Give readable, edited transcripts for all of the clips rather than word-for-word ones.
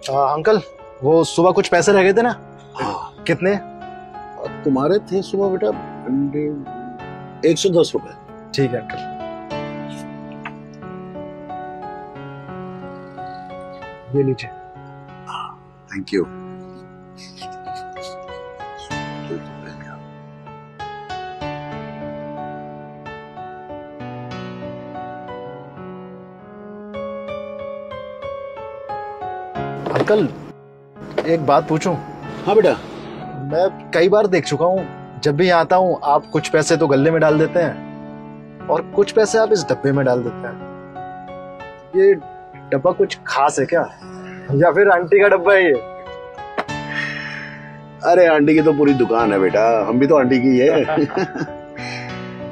Uncle, वो सुबह कुछ पैसे रह गए थे ना? हाँ। कितने? तुम्हारे थे सुबह बेटा 110 रुपए। ठीक है अंकल, ये लीजिए। Thank you. अंकल, एक बात पूछूं? हाँ बेटा। मैं कई बार देख चुका हूँ, जब भी यहाँ आता हूँ आप कुछ पैसे तो गल्ले में डाल देते हैं और कुछ पैसे आप इस डब्बे में डाल देते हैं। ये डब्बा कुछ खास है क्या, या फिर आंटी का डब्बा है ये? अरे आंटी की तो पूरी दुकान है बेटा, हम भी तो आंटी की है।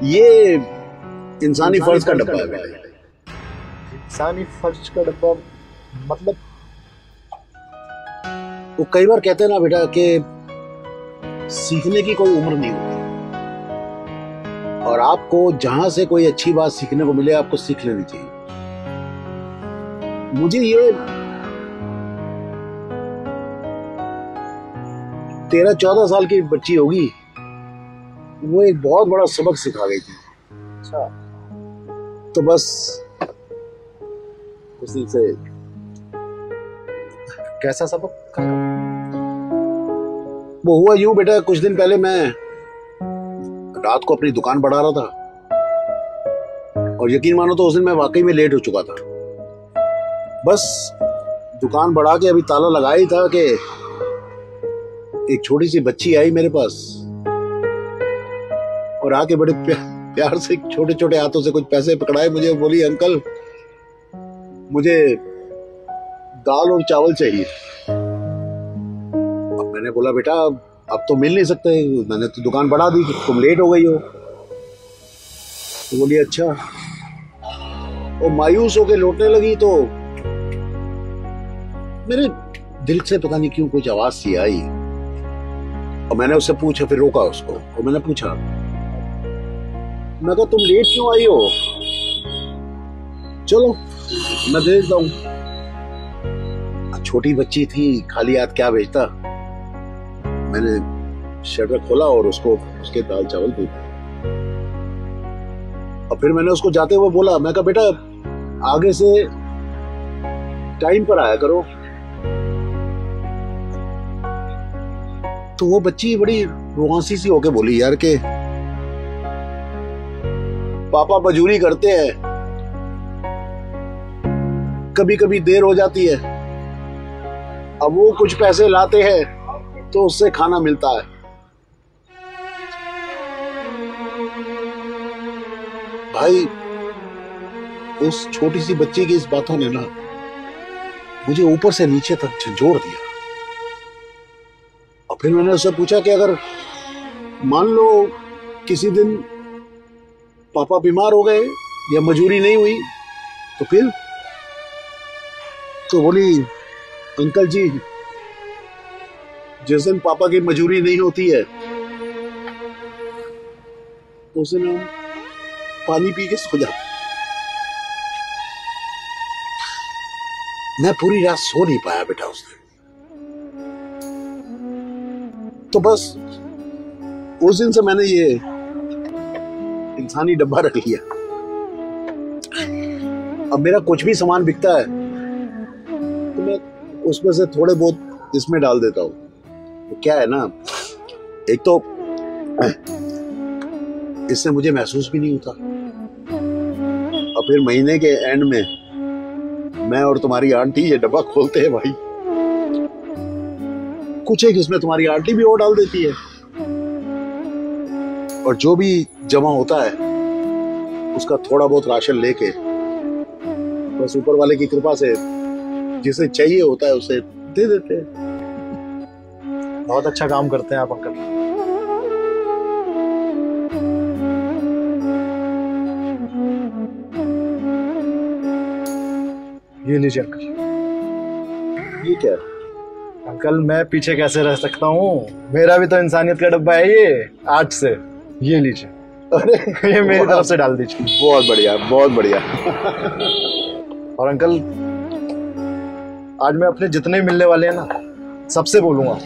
ये इंसानी फर्ज का डब्बा है बेटा। इंसानी फर्ज का डब्बा मतलब? वो कई बार कहते हैं ना बेटा कि सीखने की कोई उम्र नहीं होती, और आपको जहां से कोई अच्छी बात सीखने को मिले आपको सीख लेनी चाहिए। मुझे ये 13-14 साल की बच्ची होगी, वो एक बहुत बड़ा सबक सिखा गई थी। अच्छा। तो बस उसी से। कैसा सबक? वो हुआ यूं बेटा, कुछ दिन पहले मैं रात को अपनी दुकान बढ़ा रहा था, और यकीन मानो तो उस दिन मैं वाकई में लेट हो चुका था। बस दुकान बढ़ा के अभी ताला लगाया ही था कि एक छोटी सी बच्ची आई मेरे पास और आके बड़े प्यार से छोटे छोटे हाथों से कुछ पैसे पकड़ाए मुझे, बोली अंकल मुझे दाल और चावल चाहिए। अब मैंने बोला बेटा अब तो मिल नहीं सकते, मैंने तो दुकान बढ़ा दी, तुम लेट हो गई हो। तो बोली अच्छा। वो मायूस होके लौटने लगी तो मेरे दिल से पता नहीं क्यों कुछ आवाज सी आई, और मैंने उससे पूछा, फिर रोका उसको और मैंने पूछा, मैं कहा तुम लेट क्यों आई हो? चलो मैं भेजता हूं। छोटी बच्ची थी, खाली हाथ क्या भेजता। मैंने शटर खोला और उसको उसके दाल चावल दे दिए, और फिर मैंने उसको जाते हुए बोला, मैं कहा बेटा आगे से टाइम पर आया करो। तो वो बच्ची बड़ी रोमांसी सी होके बोली, यार के पापा मजूरी करते हैं, कभी कभी देर हो जाती है, अब वो कुछ पैसे लाते हैं तो उससे खाना मिलता है। भाई उस छोटी सी बच्ची की इस बातों ने ना मुझे ऊपर से नीचे तक झंझोड़ दिया। और फिर मैंने उससे पूछा कि अगर मान लो किसी दिन पापा बीमार हो गए या मजूरी नहीं हुई तो फिर? तो बोली अंकल जी जिस दिन पापा की मजूरी नहीं होती है उस दिन हम पानी पी के सो जाते। मैं पूरी रात सो नहीं पाया बेटा उस दिन। तो बस उस दिन से मैंने ये इंसानी डब्बा रख लिया। अब मेरा कुछ भी सामान बिकता है तो मैं उसमें से थोड़े बहुत इसमें डाल देता हूं। तो क्या है ना, एक तो इससे मुझे महसूस भी नहीं होता, और फिर महीने के एंड में मैं और तुम्हारी आंटी ये डब्बा खोलते हैं भाई, कुछ एक इसमें तुम्हारी आंटी भी और डाल देती है, और जो भी जमा होता है उसका थोड़ा बहुत राशन लेके बस ऊपर वाले की कृपा से जिसे चाहिए होता है उसे दे देते हैं। बहुत अच्छा काम करते हैं आप अंकल। ये लीजिए अंकल। ये क्या अंकल, मैं पीछे कैसे रह सकता हूँ, मेरा भी तो इंसानियत का डब्बा है ये, आज से ये लीजिए। अरे ये मेरी तरफ से डाल दीजिए। बहुत बढ़िया बहुत बढ़िया। और अंकल आज मैं अपने जितने मिलने वाले हैं ना सबसे बोलूंगा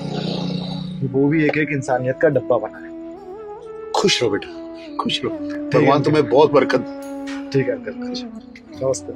कि वो भी एक एक इंसानियत का डब्बा बना है। खुश रहो बेटा, खुश रहो। भगवान तुम्हें बहुत बरकत दे। ठीक है अंकल, नमस्ते।